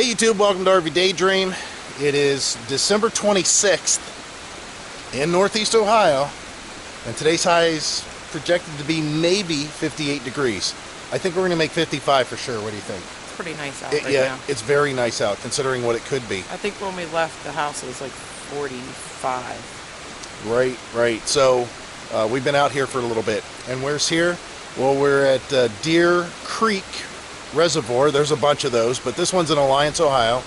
Hey YouTube, welcome to RVDaydream. It is December 26th in Northeast Ohio, and today's high is projected to be maybe 58 degrees. I think we're going to make 55 for sure. What do you think? It's pretty nice out Yeah, now. it's very nice out considering what it could be. I think when we left the house it was like 45. Right. So we've been out here for a little bit. And where's here? Well, we're at Deer Creek Reservoir. There's a bunch of those, but this one's in Alliance, Ohio,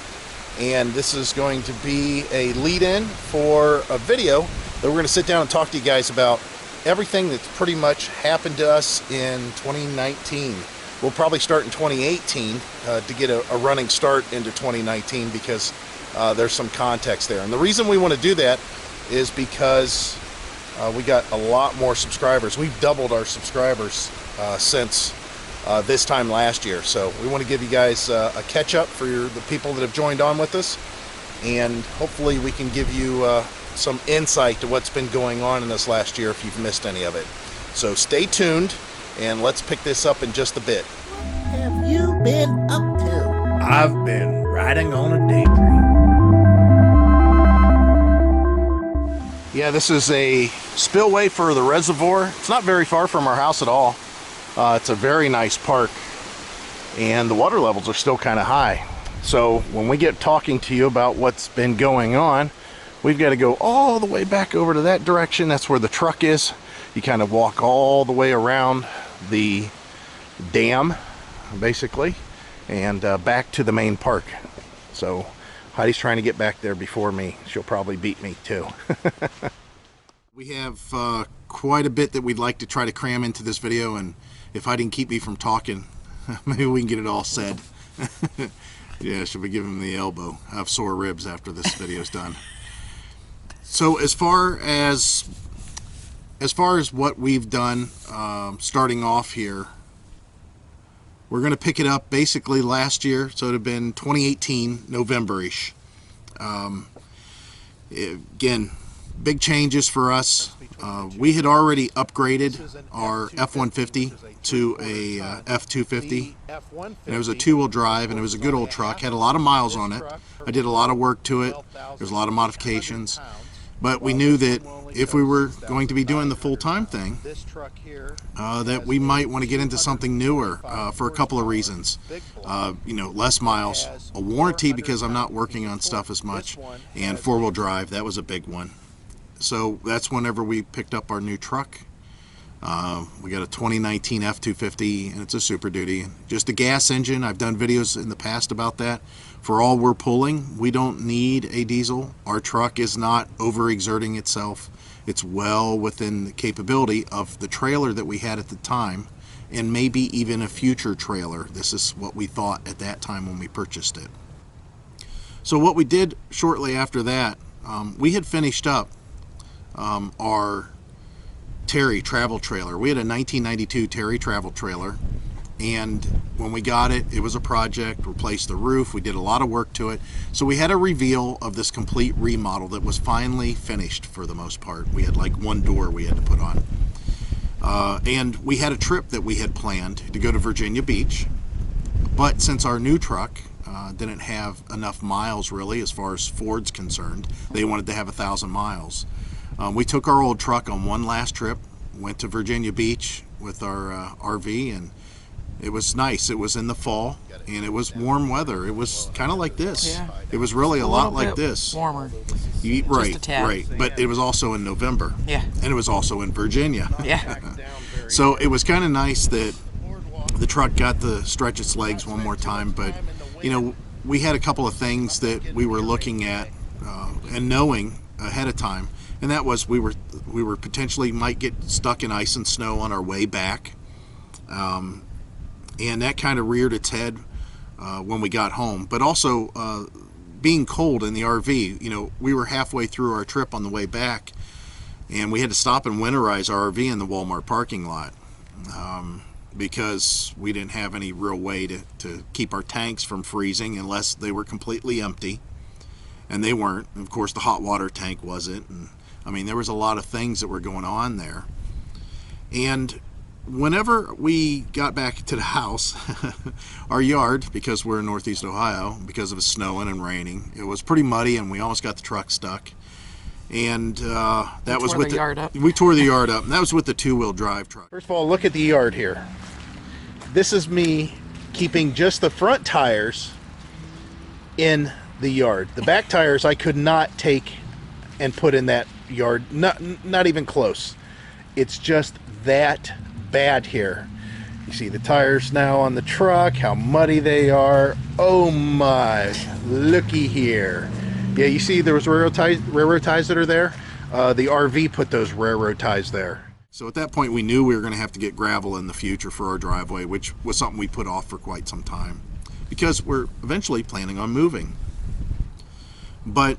and this is going to be a lead-in for a video that we're going to sit down and talk to you guys about everything that's pretty much happened to us in 2019. We'll probably start in 2018 to get a running start into 2019 because there's some context there. And the reason we want to do that is because we got a lot more subscribers. We've doubled our subscribers since this time last year, so we want to give you guys a catch-up for the people that have joined on with us, and hopefully we can give you some insight to what's been going on in this last year if you've missed any of it. So stay tuned, and let's pick this up in just a bit. What have you been up to? I've been riding on a daydream. Yeah, this is a spillway for the reservoir. It's not very far from our house at all. It's a very nice park, and the water levels are still kind of high. So when we get talking to you about what's been going on, we've got to go all the way back over to that direction. That's where the truck is. You kind of walk all the way around the dam, basically, and back to the main park. So Heidi's trying to get back there before me. She'll probably beat me too. We have quite a bit that we'd like to try to cram into this video, and if Heidi can keep me from talking, maybe we can get it all said. Yeah, should we give him the elbow? I have sore ribs after this video's done. So as far as what we've done, starting off here, we're going to pick it up basically last year, so it would have been 2018 November-ish. Again, big changes for us. We had already upgraded our F-150 to a F-250, and it was a two-wheel drive, and it was a good old truck. Had a lot of miles on it. I did a lot of work to it. There's a lot of modifications, but we knew that if we were going to be doing the full-time thing, that we might want to get into something newer for a couple of reasons. Less miles, a warranty because I'm not working on stuff as much, and four-wheel drive. That was a big one. So that's whenever we picked up our new truck. We got a 2019 F-250, and it's a Super Duty. Just a gas engine. I've done videos in the past about that. For all we're pulling, we don't need a diesel. Our truck is not overexerting itself. It's well within the capability of the trailer that we had at the time, and maybe even a future trailer. This is what we thought at that time when we purchased it. So what we did shortly after that, we had finished up our Terry travel trailer. We had a 1992 Terry travel trailer, and when we got it, it was a project. Replaced the roof, we did a lot of work to it. So we had a reveal of this complete remodel that was finally finished for the most part. We had like one door we had to put on, and we had a trip that we had planned to go to Virginia Beach, but since our new truck didn't have enough miles really as far as Ford's concerned, they wanted to have 1,000 miles. We took our old truck on one last trip, went to Virginia Beach with our RV, and it was nice. It was in the fall, and it was warm weather. It was kind of like this. Yeah. It was really a lot like this. Warmer. Right. But it was also in November. Yeah. And it was also in Virginia. Yeah. So it was kind of nice that the truck got to stretch its legs one more time, but we had a couple of things that we were looking at and knowing ahead of time. And that was we were potentially might get stuck in ice and snow on our way back, and that kind of reared its head when we got home. But also being cold in the RV, we were halfway through our trip on the way back, and we had to stop and winterize our RV in the Walmart parking lot because we didn't have any real way to keep our tanks from freezing unless they were completely empty, and they weren't. Of course, the hot water tank wasn't. And I mean, there was a lot of things that were going on there. And whenever we got back to the house, our yard, because we're in Northeast Ohio, because of it snowing and raining, it was pretty muddy and we almost got the truck stuck. And that was with the yard up. We tore the yard up, and that was with the two-wheel drive truck. First of all, look at the yard here. This is me keeping just the front tires in the yard. The back tires I could not take and put in that yard, not even close. It's just that bad here. You see the tires now on the truck, how muddy they are. Oh my, looky here. Yeah, you see there was railroad ties that are there. The RV put those railroad ties there. So at that point we knew we were going to have to get gravel in the future for our driveway, which was something we put off for quite some time because we're eventually planning on moving. But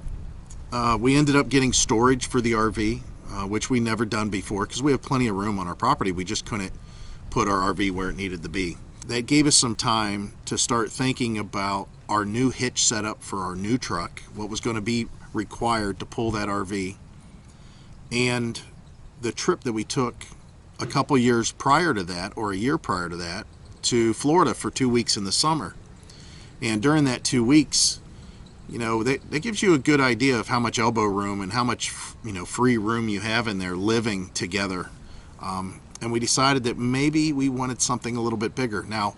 we ended up getting storage for the RV, which we never done before because we have plenty of room on our property. We just couldn't put our RV where it needed to be. That gave us some time to start thinking about our new hitch setup for our new truck, what was going to be required to pull that RV, and the trip that we took a couple years prior to that, or a year prior to that, to Florida for 2 weeks in the summer. And during that 2 weeks, you know, that gives you a good idea of how much elbow room and how much, you know, free room you have in there living together. And we decided that maybe we wanted something a little bit bigger. Now,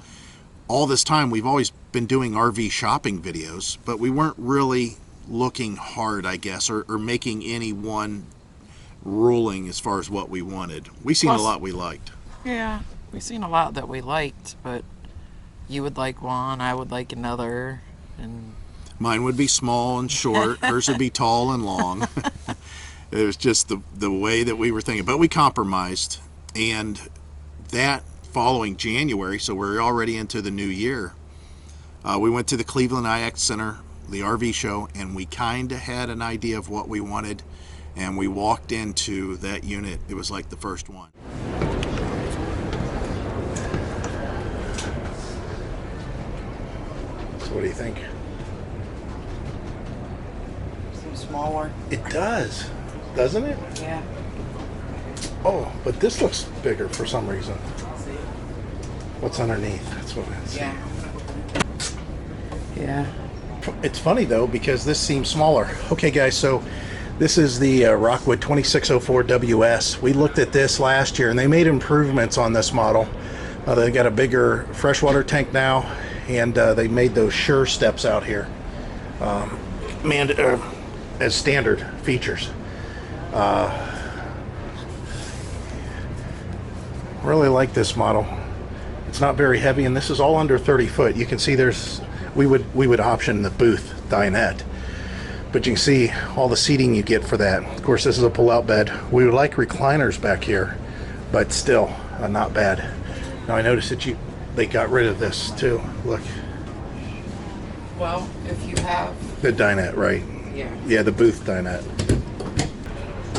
all this time we've always been doing RV shopping videos, but we weren't really looking hard, I guess, or making any one ruling as far as what we wanted. We seen a lot we liked. Yeah, we've seen a lot that we liked, but you would like one, I would like another, and mine would be small and short, hers would be tall and long. It was just the way that we were thinking, but we compromised. And that following January, so we're already into the new year, we went to the Cleveland IX Center, the RV show, and we kind of had an idea of what we wanted, and we walked into that unit. It was like the first one. So what do you think? seems smaller. It does, doesn't it? Yeah. Oh, but this looks bigger for some reason. What's underneath? That's what it's. Yeah. Yeah. It's funny though because this seems smaller. Okay, guys, so this is the Rockwood 2604 WS. We looked at this last year, and they made improvements on this model. They got a bigger freshwater tank now, and they made those Sure steps out here, as standard features. Really like this model. It's not very heavy, and this is all under 30 foot. You can see there's we would option the booth dinette, but you can see all the seating you get for that. Of course, this is a pull-out bed. We would like recliners back here, but still not bad. Now I noticed that they got rid of this too. Look, Well, if you have, the dinette, right? yeah, The booth dinette.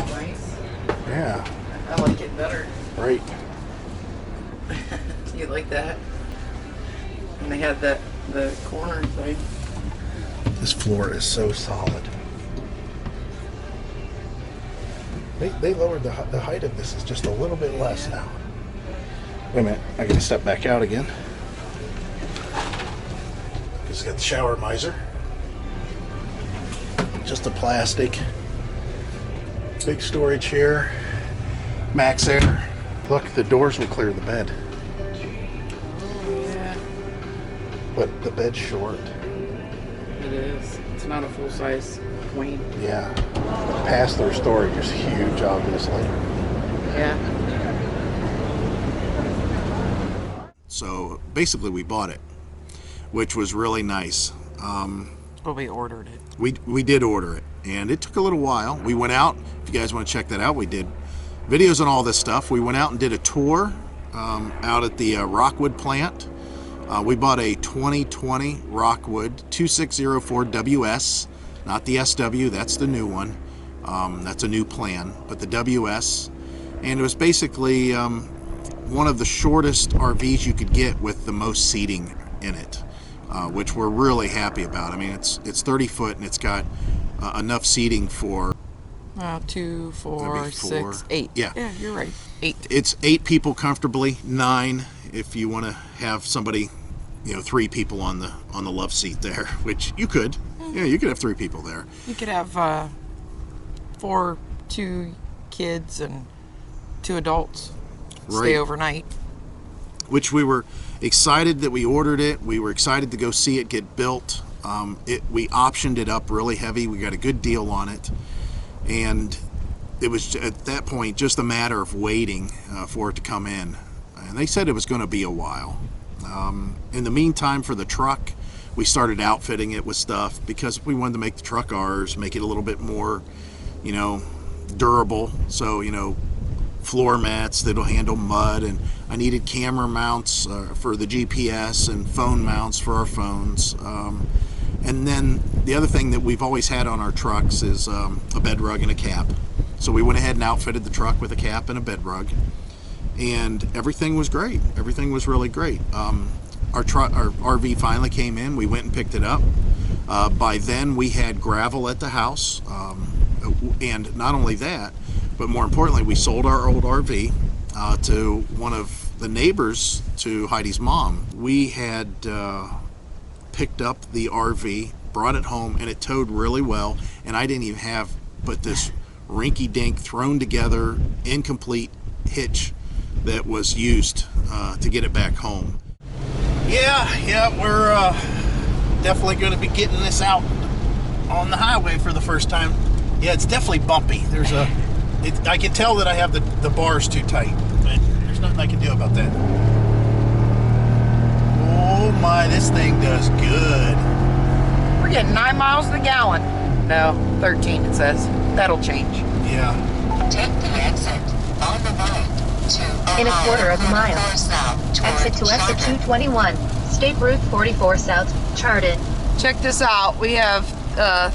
nice. Yeah, I like it better. right. You like that? And they had the corner thing. This floor is so solid. They lowered the height of this is just a little bit less now. Wait a minute, I gotta step back out again. It's got the shower miser. Just a plastic. Big storage here. Max Air. Look, the doors will clear the bed. Yeah, But the bed's short. it is. It's not a full-size queen. Yeah. Pass-through storage is huge, obviously. Yeah. So basically we bought it, which was really nice. Well, we ordered it. We did order it, and it took a little while. We went out. If you guys want to check that out, we did videos on all this stuff. We went out and did a tour out at the Rockwood plant. We bought a 2020 Rockwood 2604 WS, not the SW, that's the new one. That's a new plan, but the WS. And it was basically one of the shortest RVs you could get with the most seating in it, which we're really happy about. I mean, it's 30 foot and it's got enough seating for 2, 4, Maybe 4. 6, 8. Yeah. Yeah, you're right. 8. It's 8 people comfortably, 9 if you want to have somebody, 3 people on the love seat there, which you could. Yeah, you could have 3 people there. You could have 2 kids and 2 adults stay Right. overnight. Which we were excited that we ordered it. We were excited to go see it get built. We optioned it up really heavy. We got a good deal on it. And it was at that point just a matter of waiting for it to come in. And they said it was going to be a while. In the meantime, for the truck, we started outfitting it with stuff because we wanted to make the truck ours, make it a little bit more, durable. So, floor mats that'll handle mud, and I needed camera mounts for the GPS and phone mounts for our phones. And then the other thing that we've always had on our trucks is a bed rug and a cap. So we went ahead and outfitted the truck with a cap and a bed rug, and everything was great. Everything was really great. Our RV finally came in. We went and picked it up. By then we had gravel at the house, and not only that, but more importantly, we sold our old RV to one of the neighbors to Heidi's mom. We had picked up the RV, brought it home, and it towed really well, and I didn't even have but this rinky-dink thrown together incomplete hitch that was used to get it back home. Yeah, we're definitely going to be getting this out on the highway for the first time. Yeah, it's definitely bumpy. I can tell that I have the bars too tight, but there's nothing I can do about that. Oh my, this thing does good. We're getting 9 miles to the gallon. No, 13 it says. That'll change. Yeah. Take the exit on the right to In a quarter of a mile. Exit to exit 221. State Route 44 South, Chardon. Check this out. We have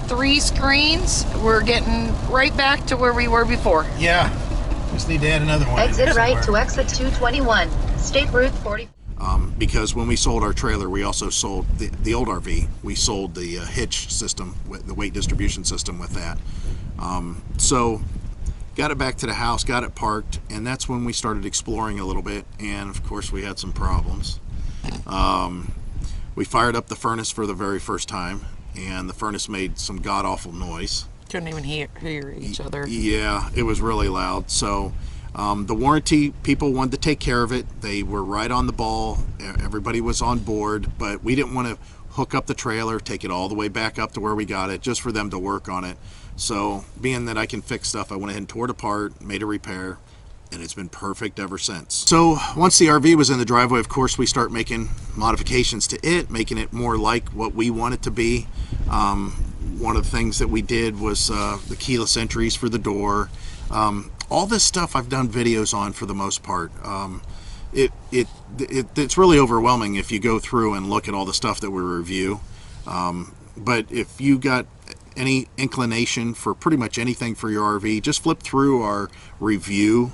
3 screens. We're getting right back to where we were before. Yeah. Just need to add another one. Exit right to exit 221. State Route 40. Because when we sold our trailer, we also sold the old RV. We sold the hitch system, the weight distribution system with that. So got it back to the house, got it parked, and that's when we started exploring a little bit. And of course, we had some problems. We fired up the furnace for the very first time, and the furnace made some god-awful noise. Couldn't even hear each other. Yeah, it was really loud. So the warranty people wanted to take care of it. They were right on the ball. Everybody was on board, but we didn't want to hook up the trailer, take it all the way back up to where we got it, just for them to work on it. So being that I can fix stuff, I went ahead and tore it apart, made a repair, and it's been perfect ever since. So once the RV was in the driveway, of course, we start making modifications to it, making it more like what we want it to be. One of the things that we did was the keyless entries for the door. All this stuff I've done videos on for the most part. It's really overwhelming if you go through and look at all the stuff that we review. But if you got any inclination for pretty much anything for your RV, just flip through our review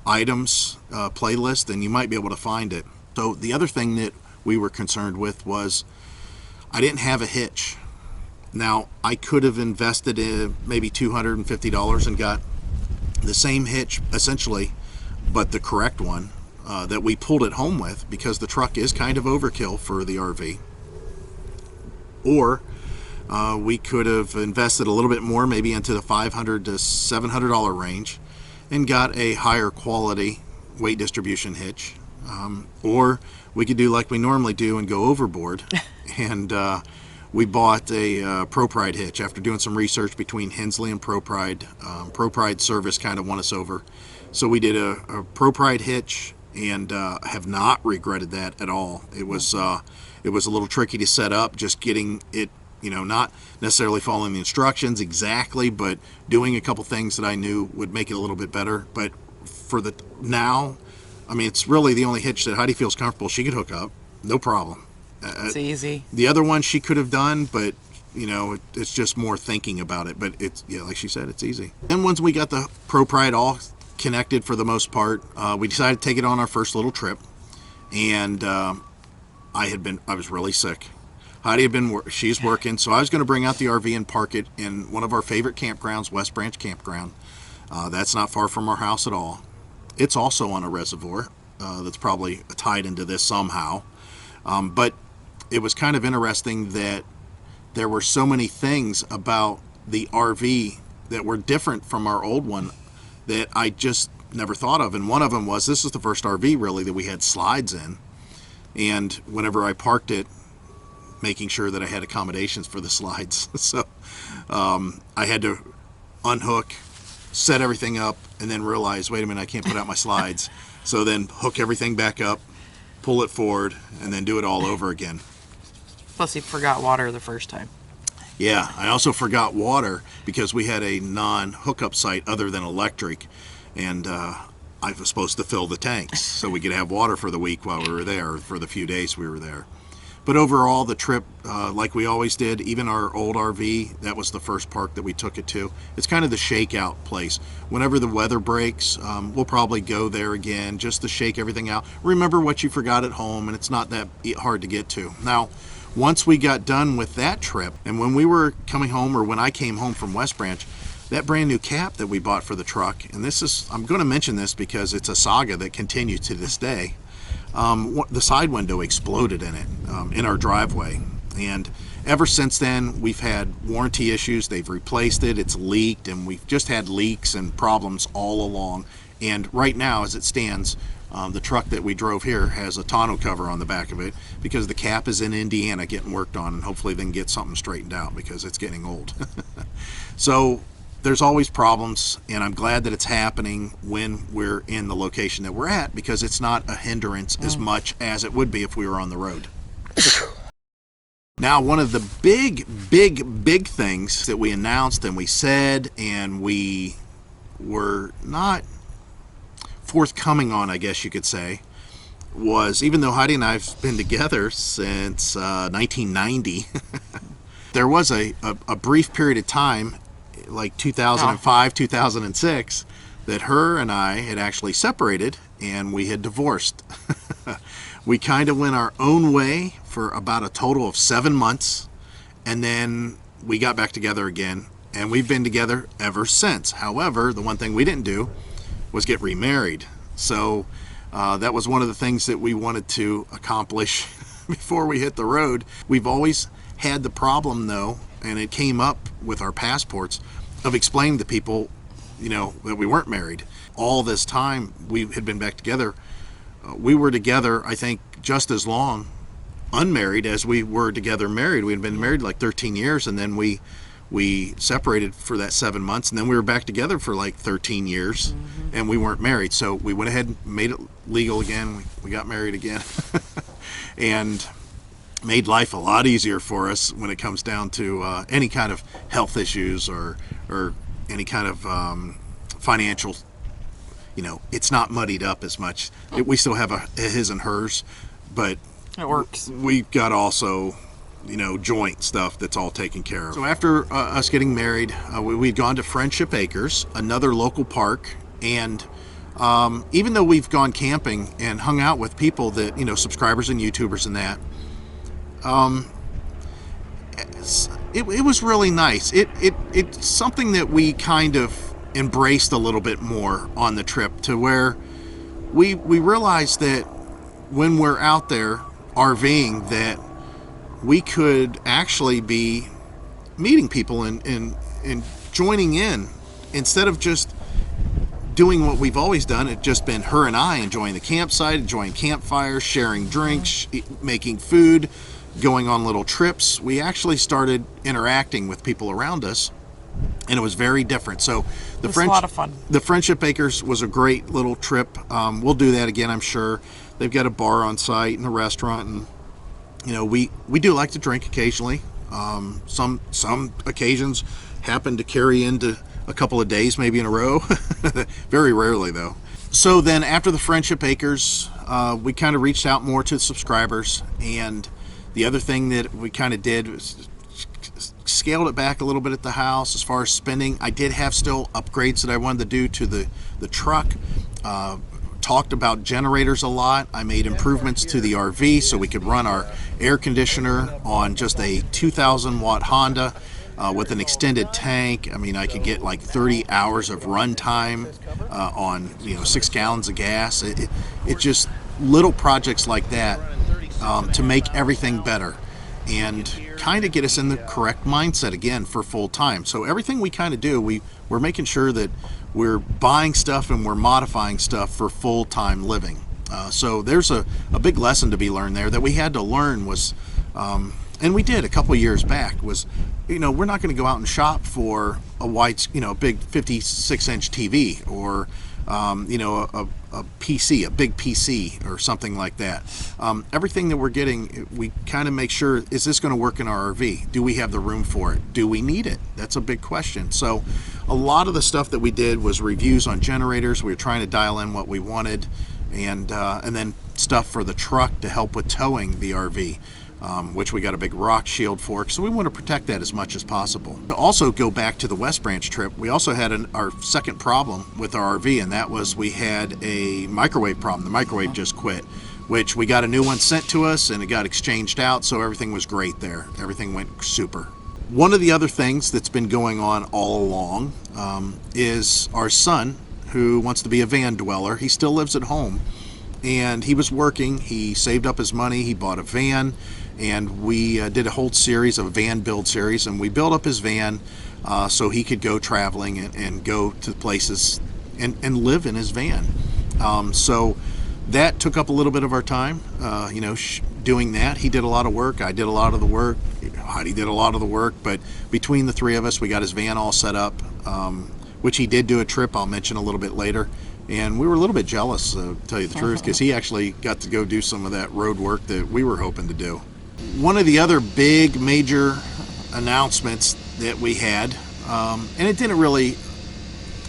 items playlist and you might be able to find it. So the other thing that we were concerned with was I didn't have a hitch. Now I could have invested in maybe $250 and got the same hitch essentially, but the correct one that we pulled it home with, because the truck is kind of overkill for the RV. Or we could have invested a little bit more, maybe into the $500 to $700 range, and got a higher quality weight distribution hitch. Or we could do like we normally do and go overboard, and we bought a ProPride hitch after doing some research between Hensley and ProPride. ProPride service kind of won us over, so we did a ProPride hitch, and have not regretted that at all. It was a little tricky to set up, just getting it, not necessarily following the instructions exactly, but doing a couple things that I knew would make it a little bit better. But for the now, I mean, it's really the only hitch that Heidi feels comfortable she could hook up, no problem. It's easy. The other one she could have done, but it's just more thinking about it. But it's, yeah, like she said, it's easy. And once we got the ProPride all connected for the most part, we decided to take it on our first little trip. And I was really sick. Heidi had been, she's working, so I was going to bring out the RV and park it in one of our favorite campgrounds, West Branch Campground. That's not far from our house at all. It's also on a reservoir that's probably tied into this somehow. But it was kind of interesting that there were so many things about the RV that were different from our old one that I just never thought of. And one of them was, this is the first RV really that we had slides in. And whenever I parked it, making sure that I had accommodations for the slides. So I had to unhook, set everything up, and then realize, wait a minute, I can't put out my slides. So then hook everything back up, pull it forward, and then do it all over again. Plus, you forgot water the first time. Yeah, I also forgot water because we had a non-hookup site other than electric, and I was supposed to fill the tanks so we could have water for the week while we were there, for the few days we were there. But overall, the trip, like we always did, even our old RV, that was the first park that we took it to. It's kind of the shakeout place. Whenever the weather breaks, we'll probably go there again just to shake everything out. Remember what you forgot at home, and it's not that hard to get to. Now, once we got done with that trip, and when we were coming home, or when I came home from West Branch, that brand new cap that we bought for the truck, and this is, I'm going to mention this because it's a saga that continues to this day. The side window exploded in it, in our driveway, and ever since then we've had warranty issues. They've replaced it, it's leaked, and we've just had leaks and problems all along. And right now, as it stands, the truck that we drove here has a tonneau cover on the back of it because the cap is in Indiana getting worked on, and hopefully they can get something straightened out because it's getting old. So there's always problems, and I'm glad that it's happening when we're in the location that we're at, because it's not a hindrance as much as it would be if we were on the road. Now, one of the big things that we announced and we said and we were not forthcoming on, I guess you could say, was, even though Heidi and I have been together since 1990, there was a brief period of time, like 2005, 2006, that her and I had actually separated and we had divorced. We kind of went our own way for about a total of 7 months, and then we got back together again, and we've been together ever since. However, the one thing we didn't do was get remarried. So that was one of the things that we wanted to accomplish before we hit the road. We've always had the problem, though, and it came up with our passports, of explaining to people, you know, that we weren't married. All this time we had been back together, we were together, I think, just as long unmarried as we were together married. We had been married like 13 years, and then we separated for that 7 months, and then we were back together for like 13 years, and we weren't married. So we went ahead and made it legal again. We got married again. And made life a lot easier for us when it comes down to any kind of health issues or any kind of financial, you know, it's not muddied up as much. We still have a his and hers, but It works. we've got also, you know, joint stuff that's all taken care of. So after us getting married, we'd gone to Friendship Acres, another local park, and even though we've gone camping and hung out with people that, you know, subscribers and YouTubers and that, it was really nice. It's something that we kind of embraced a little bit more on the trip, to where we realized that when we're out there RVing, that we could actually be meeting people and joining in, instead of just doing what we've always done. It's just been her and I enjoying the campsite, enjoying campfires, sharing drinks, making food, going on little trips. We actually started interacting with people around us, and it was very different. So It was a lot of fun. the Friendship Acres was a great little trip. We'll do that again, I'm sure. They've got a bar on site and a restaurant, and you know, we do like to drink occasionally. Some occasions happen to carry into a couple of days, maybe in a row. Very rarely, though. So then after the Friendship Acres, we kind of reached out more to subscribers, and the other thing that we kind of did was scaled it back a little bit at the house as far as spending. I did have still upgrades that I wanted to do to the truck. Talked about generators a lot. I made improvements to the RV so we could run our air conditioner on just a 2,000 watt Honda with an extended tank. I mean, I could get like 30 hours of run time on 6 gallons of gas. It just little projects like that to make everything better and kind of get us in the correct mindset again for full time. So everything we kind of do, we're making sure that we're buying stuff and we're modifying stuff for full time living. So there's a big lesson to be learned there that we had to learn was, and we did a couple years back, was, we're not going to go out and shop for a big 56-inch TV or, a PC, a big PC or something like that. Everything that we're getting, we kind of make sure, is this going to work in our RV? Do we have the room for it? Do we need it? That's a big question. So a lot of the stuff that we did was reviews on generators. We were trying to dial in what we wanted, and then stuff for the truck to help with towing the RV. Which we got a big rock shield for, so we want to protect that as much as possible. To also go back to the West Branch trip, we also had our second problem with our RV, and that was we had a microwave problem. The microwave just quit, which we got a new one sent to us, and it got exchanged out, so everything was great there. Everything went super. One of the other things that's been going on all along is our son, who wants to be a van dweller. He still lives at home, and he was working. He saved up his money. He bought a van. And we did a whole series of van build series, and we built up his van so he could go traveling and go to places and live in his van. So that took up a little bit of our time, doing that. He did a lot of work. I did a lot of the work. Heidi did a lot of the work. But between the three of us, we got his van all set up, which he did do a trip I'll mention a little bit later. And we were a little bit jealous, to tell you the truth, because he actually got to go do some of that road work that we were hoping to do. One of the other big major announcements that we had, and it didn't really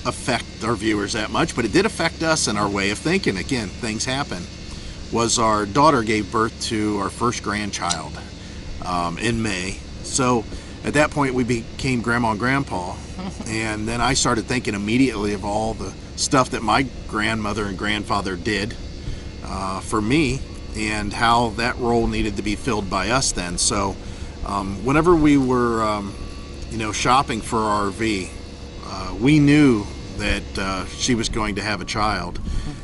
affect our viewers that much, but it did affect us and our way of thinking. Again, things happen. Was our daughter gave birth to our first grandchild in May. So at that point we became grandma and grandpa, and then I started thinking immediately of all the stuff that my grandmother and grandfather did for me, and how that role needed to be filled by us then. So whenever we were shopping for our RV, we knew that she was going to have a child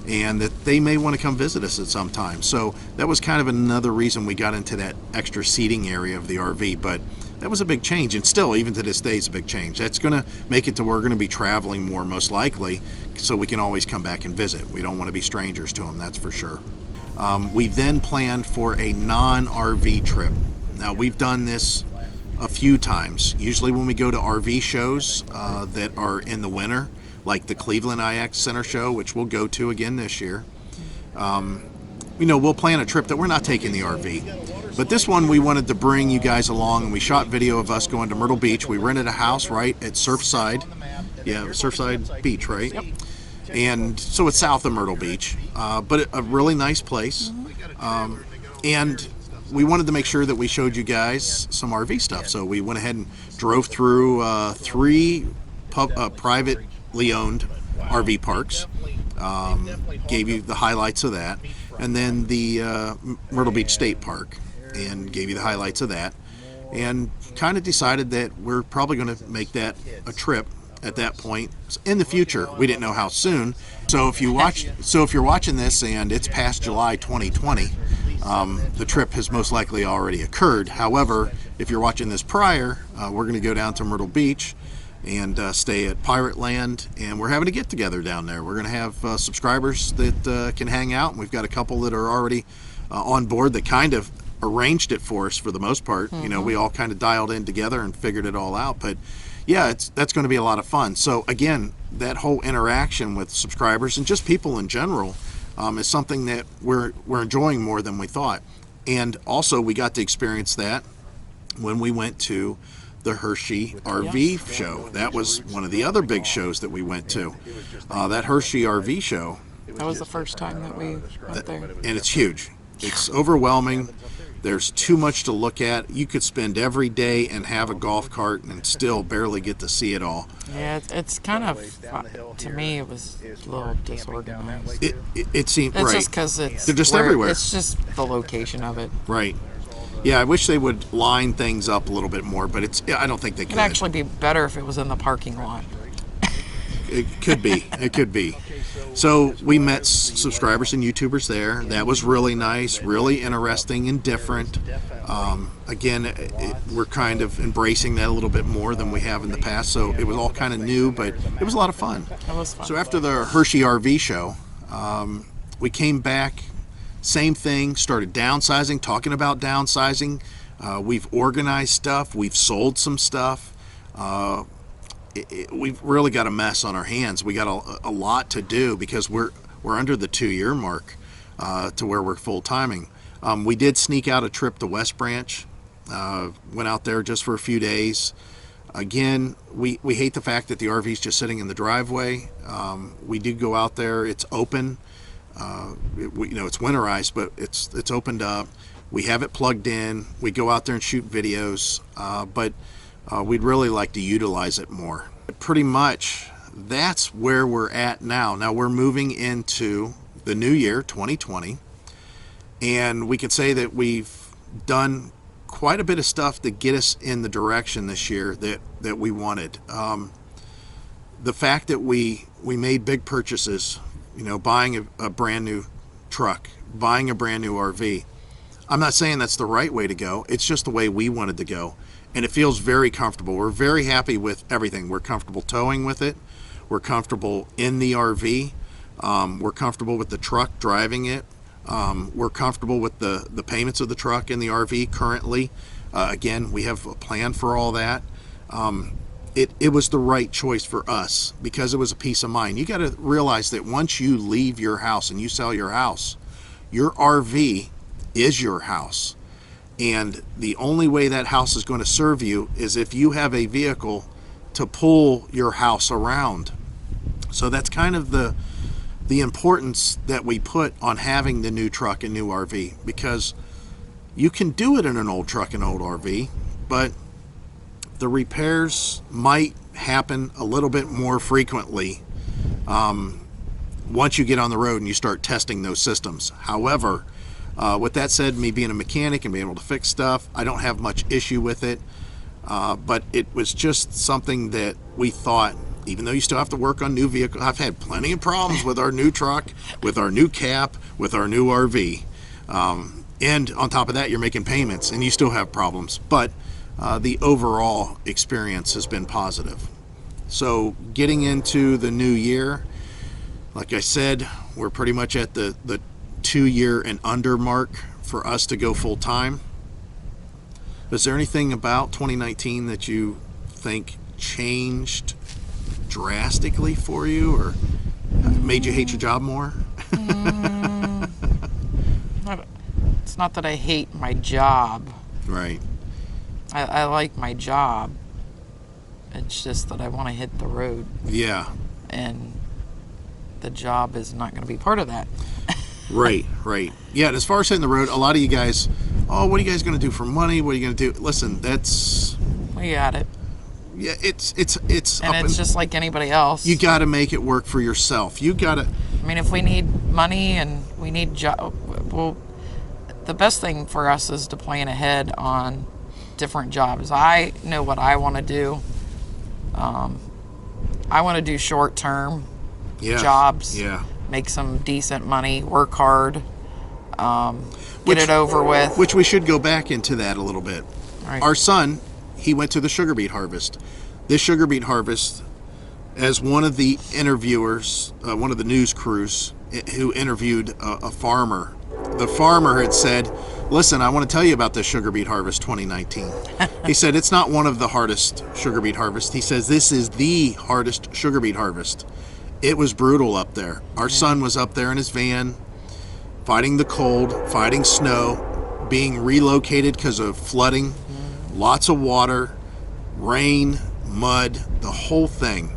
and that they may want to come visit us at some time. So that was kind of another reason we got into that extra seating area of the RV. But that was a big change, and still, even to this day, is a big change. That's going to make it to where we're going to be traveling more, most likely, so we can always come back and visit. We don't want to be strangers to them, that's for sure. We then planned for a non-RV trip. Now, we've done this a few times. Usually when we go to RV shows that are in the winter, like the Cleveland IX Center show, which we'll go to again this year, we'll plan a trip that we're not taking the RV. But this one we wanted to bring you guys along, and we shot video of us going to Myrtle Beach. We rented a house right at Surfside. Yeah, Surfside Beach, right? Yep. And so it's south of Myrtle Beach, but a really nice place. And we wanted to make sure that we showed you guys some RV stuff. So we went ahead and drove through 3 privately owned RV parks, gave you the highlights of that, and then the Myrtle Beach State Park, and gave you the highlights of that, and kind of decided that we're probably going to make that a trip at that point in the future. We didn't know how soon. So if you're watching this and it's past July 2020, the trip has most likely already occurred. However, if you're watching this prior, we're going to go down to Myrtle Beach and stay at Pirate Land, and we're having a get together down there. We're going to have subscribers that can hang out, and we've got a couple that are already on board that kind of arranged it for us for the most part. We all kind of dialed in together and figured it all out. But yeah, that's going to be a lot of fun. So again, that whole interaction with subscribers and just people in general is something that we're enjoying more than we thought. And also we got to experience that when we went to the Hershey RV show. That was one of the other big shows that we went to. That Hershey RV show. That was the first time that we went there. And it's huge. It's overwhelming. There's too much to look at. You could spend every day and have a golf cart and still barely get to see it all. Yeah, it's kind of, to me, it was a little disorganized. It seemed, it's right. Just because they're just everywhere. It's just the location of it. Right. Yeah, I wish they would line things up a little bit more, but I don't think they could. It'd actually be better if it was in the parking lot. It could be. It could be. So we met subscribers and YouTubers there. That was really nice, really interesting and different. Again, we're kind of embracing that a little bit more than we have in the past. So it was all kind of new, but it was a lot of fun. It was fun. So after the Hershey RV show, we came back, same thing, started downsizing, talking about downsizing. We've organized stuff. We've sold some stuff. We've really got a mess on our hands. We got a lot to do because we're under the 2-year mark to where we're full timing. We did sneak out a trip to West Branch. Went out there just for a few days. Again, we hate the fact that the RV's just sitting in the driveway. We did go out there. It's open. It's winterized, but it's opened up. We have it plugged in. We go out there and shoot videos, but we'd really like to utilize it more. Pretty much that's where we're at now. Now we're moving into the new year, 2020, and we can say that we've done quite a bit of stuff to get us in the direction this year that we wanted. The fact that we made big purchases, buying a brand new truck, buying a brand new RV. I'm not saying that's the right way to go. It's just the way we wanted to go. And it feels very comfortable. We're very happy with everything. We're comfortable towing with it. We're comfortable in the RV. We're comfortable with the truck, driving it. We're comfortable with the payments of the truck and the RV currently. Again, we have a plan for all that. It was the right choice for us because it was a peace of mind. You got to realize that once you leave your house and you sell your house, your RV is your house. And the only way that house is going to serve you is if you have a vehicle to pull your house around. So that's kind of the importance that we put on having the new truck and new RV, because you can do it in an old truck and old RV, but the repairs might happen a little bit more frequently once you get on the road and you start testing those systems. However, with that said, me being a mechanic and being able to fix stuff, I don't have much issue with it. But it was just something that we thought, even though you still have to work on new vehicles, I've had plenty of problems with our new truck, with our new cap, with our new RV. And on top of that, you're making payments and you still have problems. But the overall experience has been positive. So getting into the new year, like I said, we're pretty much at the 2-year and under mark for us to go full time. Is there anything about 2019 that you think changed drastically for you or made you hate your job more? It's not that I hate my job. Right. I like my job. It's just that I want to hit the road. Yeah. And the job is not going to be part of that. Right. Yeah, and as far as hitting the road, a lot of you guys, what are you guys going to do for money? What are you going to do? Listen, that's... We got it. Yeah, it's And it's just like anybody else. You got to make it work for yourself. You got to... I mean, if we need money and we need job, well, the best thing for us is to plan ahead on different jobs. I know what I want to do. I want to do short-term jobs. Yeah. Make some decent money, work hard, get it over with. Which we should go back into that a little bit. Right. Our son, he went to the sugar beet harvest. This sugar beet harvest, as one of the interviewers, one of the news crews who interviewed a farmer, the farmer had said, listen, I want to tell you about this sugar beet harvest 2019. He said, it's not one of the hardest sugar beet harvests. He says, this is the hardest sugar beet harvest. It was brutal up there. Our son was up there in his van, fighting the cold, fighting snow, being relocated because of flooding, lots of water, rain, mud, the whole thing.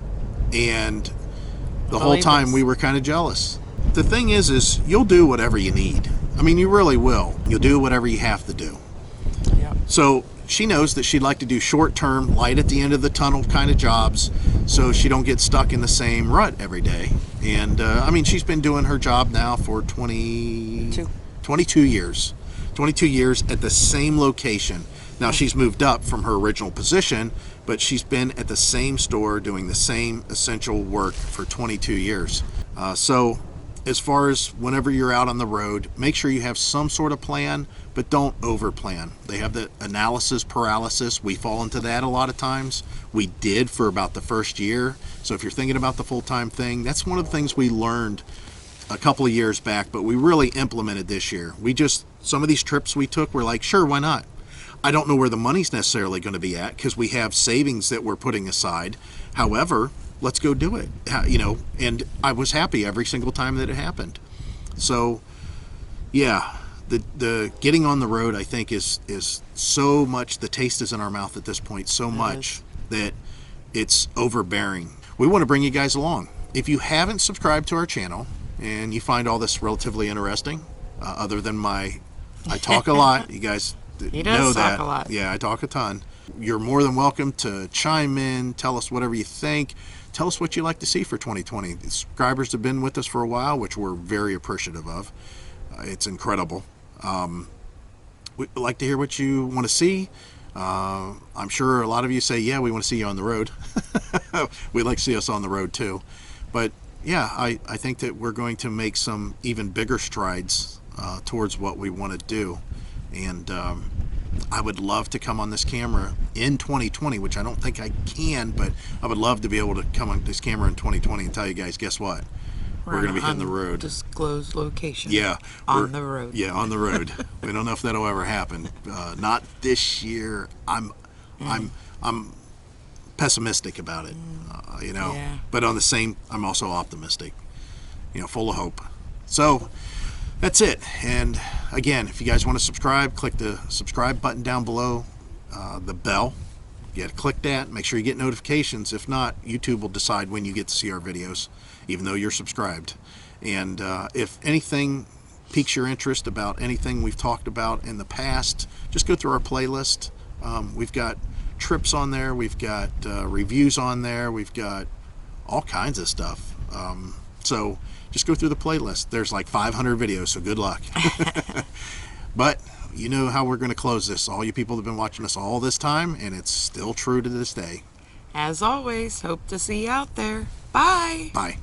And the whole time we were kind of jealous. The thing is you'll do whatever you need. I mean, you really will. You'll do whatever you have to do. Yeah. So she knows that she'd like to do short-term, light at the end of the tunnel kind of jobs, so she don't get stuck in the same rut every day. And I mean, she's been doing her job now for 22 years. 22 years at the same location. Now she's moved up from her original position, but she's been at the same store doing the same essential work for 22 years. So as far as whenever you're out on the road, make sure you have some sort of plan, but don't over plan. They have the analysis paralysis. We fall into that a lot of times. We did for about the first year. So if you're thinking about the full-time thing, that's one of the things we learned a couple of years back, but we really implemented this year. Some of these trips we took, we're like, sure, why not? I don't know where the money's necessarily going to be at because we have savings that we're putting aside. However, let's go do it. And I was happy every single time that it happened. So yeah, the getting on the road, I think, is so much, the taste is in our mouth at this point so much that it's overbearing. We want to bring you guys along. If you haven't subscribed to our channel and you find all this relatively interesting, other than I talk a lot, you guys He know does that. talk a lot. Yeah, I talk a ton. You're more than welcome to chime in, tell us whatever you think. Tell us what you'd like to see for 2020. The subscribers have been with us for a while, which we're very appreciative of. It's incredible. We'd like to hear what you want to see. I'm sure a lot of you say, yeah, we want to see you on the road. We'd like to see us on the road too. But yeah, I think that we're going to make some even bigger strides towards what we want to do. And I would love to come on this camera in 2020, which I don't think I can, but I would love to be able to come on this camera in 2020 and tell you guys, guess what? We're going to be hitting the road. Undisclosed location. Yeah. On the road. Yeah, on the road. We don't know if that'll ever happen. Not this year. I'm pessimistic about it, Yeah. But I'm also optimistic, full of hope. So that's it. And again, if you guys want to subscribe, click the subscribe button down below, the bell. You got to click that. Make sure you get notifications. If not, YouTube will decide when you get to see our videos, even though you're subscribed. And if anything piques your interest about anything we've talked about in the past, just go through our playlist. We've got trips on there. We've got reviews on there. We've got all kinds of stuff. So just go through the playlist. There's like 500 videos, so good luck. But you know how we're going to close this. All you people have been watching us all this time, and it's still true to this day. As always, hope to see you out there. Bye. Bye.